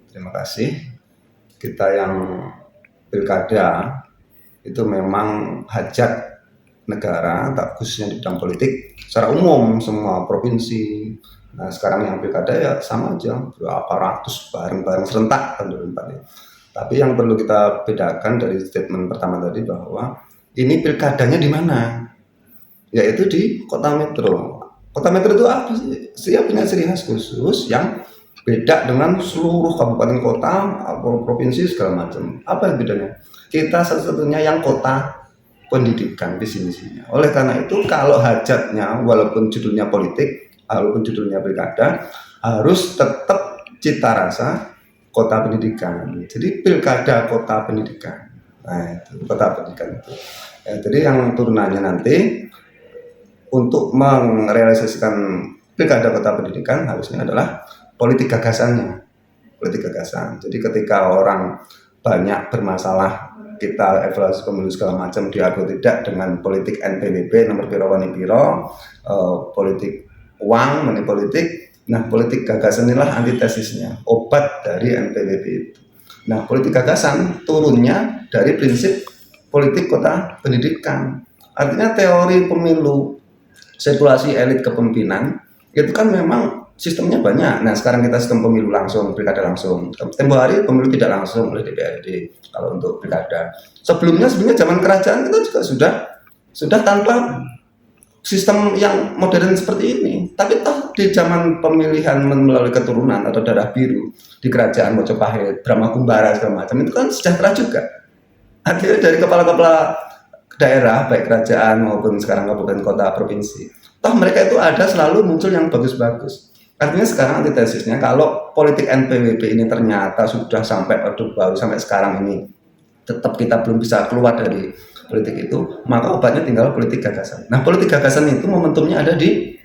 Terima kasih. Kita yang pilkada itu memang hajat negara, tak khususnya di bidang politik, secara umum semua provinsi. Nah sekarang yang pilkada ya sama aja, berapa ratus bareng-bareng serentak kan 2024 ya. Tapi yang perlu kita bedakan dari statement pertama tadi bahwa ini pilkadanya di mana? Yaitu di kota metro. Kota metro itu apa sih? Dia punya ciri khas khusus yang beda dengan seluruh kabupaten kota atau provinsi segala macam. Apa bedanya? Kita satu-satunya yang kota pendidikan di sini-sini. Oleh karena itu kalau hajatnya walaupun judulnya politik, walaupun judulnya pilkada, harus tetap cita rasa kota pendidikan. Jadi pilkada kota pendidikan. Nah, itu kota pendidikan itu. Ya, jadi yang turunannya nanti untuk merealisasikan pilkada kota pendidikan harusnya adalah politik gagasannya, politik gagasan. Jadi ketika orang banyak bermasalah, kita evaluasi pemilu segala macam diadu tidak dengan politik NPWP nomor piro wani piro, politik uang money politik. Nah politik gagasan inilah antitesisnya, obat dari NPWP itu. Nah politik gagasan turunnya dari prinsip politik kota pendidikan. Artinya teori pemilu sirkulasi elit kepemimpinan itu kan memang sistemnya banyak. Nah sekarang kita sistem pemilu langsung, pilkada langsung. Tempo hari pemilu tidak langsung oleh DPRD kalau untuk pilkada. Sebelumnya sebenarnya zaman kerajaan kita juga sudah tanpa sistem yang modern seperti ini. Tapi toh di zaman pemilihan melalui keturunan atau darah biru di kerajaan Mojopahit, Brahma Kumbara segala macam itu kan sejahtera juga. Akhirnya dari kepala-kepala daerah baik kerajaan maupun sekarang kabupaten kota provinsi, toh mereka itu ada selalu muncul yang bagus-bagus. Artinya sekarang antitesisnya kalau politik NPWP ini ternyata sudah sampai Orde Baru sampai sekarang ini tetap kita belum bisa keluar dari politik itu, maka obatnya tinggal politik gagasan. Nah politik gagasan itu momentumnya ada di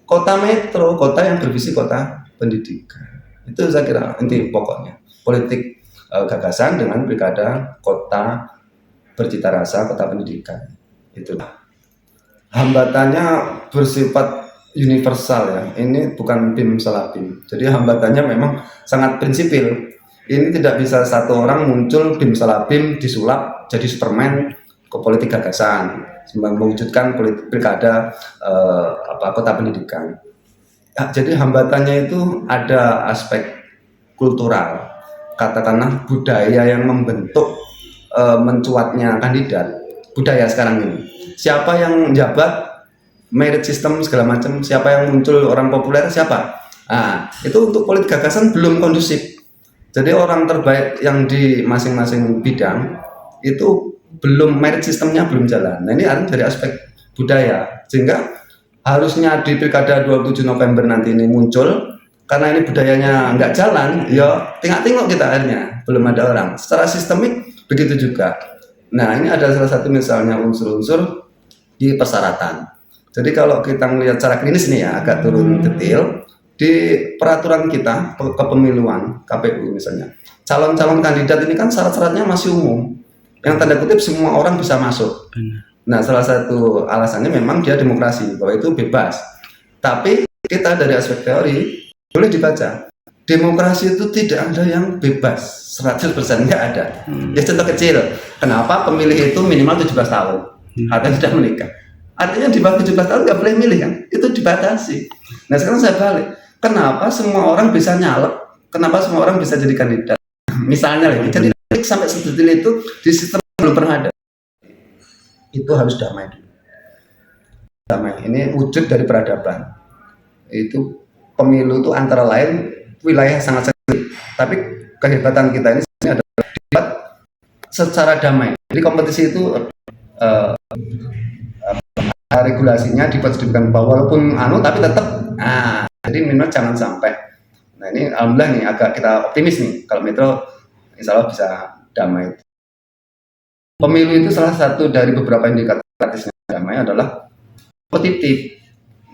kota metro, kota yang bervisi kota pendidikan. Itu saya kira inti pokoknya politik gagasan dengan pilkada kota bercita rasa kota pendidikan. Itulah hambatannya bersifat universal ya. Ini bukan bim salah bim. Jadi hambatannya memang sangat prinsipil. Ini tidak bisa satu orang muncul bim salah bim disulap jadi Superman ke politik gagasan mewujudkan politik pilkada kota pendidikan. Ya, jadi hambatannya itu ada aspek kultural, katakanlah budaya yang membentuk mencuatnya kandidat. Budaya sekarang ini siapa yang jabat merit system segala macam, siapa yang muncul orang populer siapa. Nah itu untuk politik gagasan belum kondusif. Jadi orang terbaik yang di masing-masing bidang itu belum merit sistemnya belum jalan. Nah ini artinya dari aspek budaya, sehingga harusnya di pilkada 27 November nanti ini muncul. Karena ini budayanya nggak jalan, ya tengok-tengok kita akhirnya belum ada orang. Secara sistemik begitu juga. Nah ini ada salah satu misalnya unsur-unsur di persyaratan. Jadi kalau kita melihat secara klinis nih ya agak turun detail di peraturan kita kepemiluan KPU misalnya, calon-calon kandidat ini kan syarat-syaratnya masih umum, yang tanda kutip semua orang bisa masuk. Nah salah satu alasannya memang dia demokrasi, bahwa itu bebas. Tapi kita dari aspek teori boleh dibaca, demokrasi itu tidak ada yang bebas 100%, nggak ada. Ya contoh kecil, kenapa pemilih itu minimal 17 tahun atau sudah menikah. Artinya di bawah 17 tahun nggak boleh milih kan, itu dibatasi. Nah sekarang saya balik, kenapa semua orang bisa nyalek, kenapa semua orang bisa jadi kandidat. Misalnya lagi, jadi sampai sedetil itu di sistem belum pernah ada. Itu harus damai. Damai, ini wujud dari peradaban. Itu pemilu itu antara lain wilayah sangat sensitif, tapi kehebatan kita ini adalah dibuat secara damai. Jadi kompetisi itu regulasinya dibuat sedemikian bahwa walaupun tapi tetap jadi minimal jangan sampai. Nah ini alhamdulillah nih agak kita optimis nih kalau Metro insya Allah bisa damai. Pemilu itu salah satu dari beberapa indikator damai adalah kompetitif.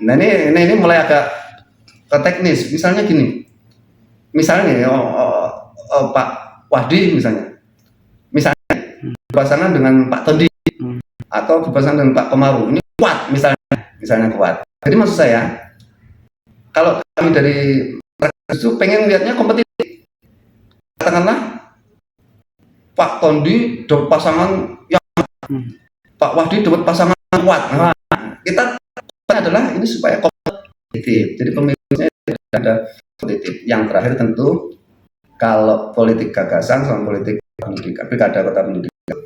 Nah ini mulai agak teknis. Misalnya gini, misalnya Pak Wahdi misalnya berpasangan dengan Pak Tondi atau berpasangan dengan Pak Komaru, ini kuat misalnya kuat. Jadi maksud saya kalau kami dari itu pengen lihatnya kompetitif, katakanlah Pak Tondi dapat pasangan yang Pak Wahdi dapat pasangan yang kuat. Nah, kita adalah ini supaya kompetitif. Jadi pemilihnya ada kompetitif. Yang terakhir tentu kalau politik gagasan sama politik pendidikan, pilkada kota pendidikan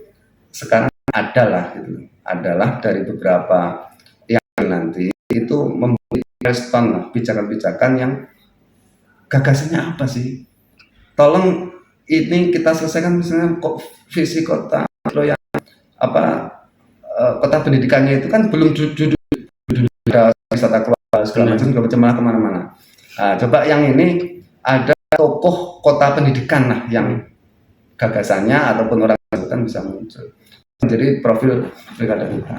sekarang adalah dari beberapa yang nanti itu memberi respon pijakan-pijakan yang gagasannya apa sih? Tolong ini kita selesaikan misalnya visi kota yang kota pendidikannya itu kan belum judul wisata keluar segala macam malah kemana-mana. Nah, coba yang ini ada tokoh kota pendidikan yang gagasannya ataupun orang kan bisa muncul. Jadi profil pilkada kita.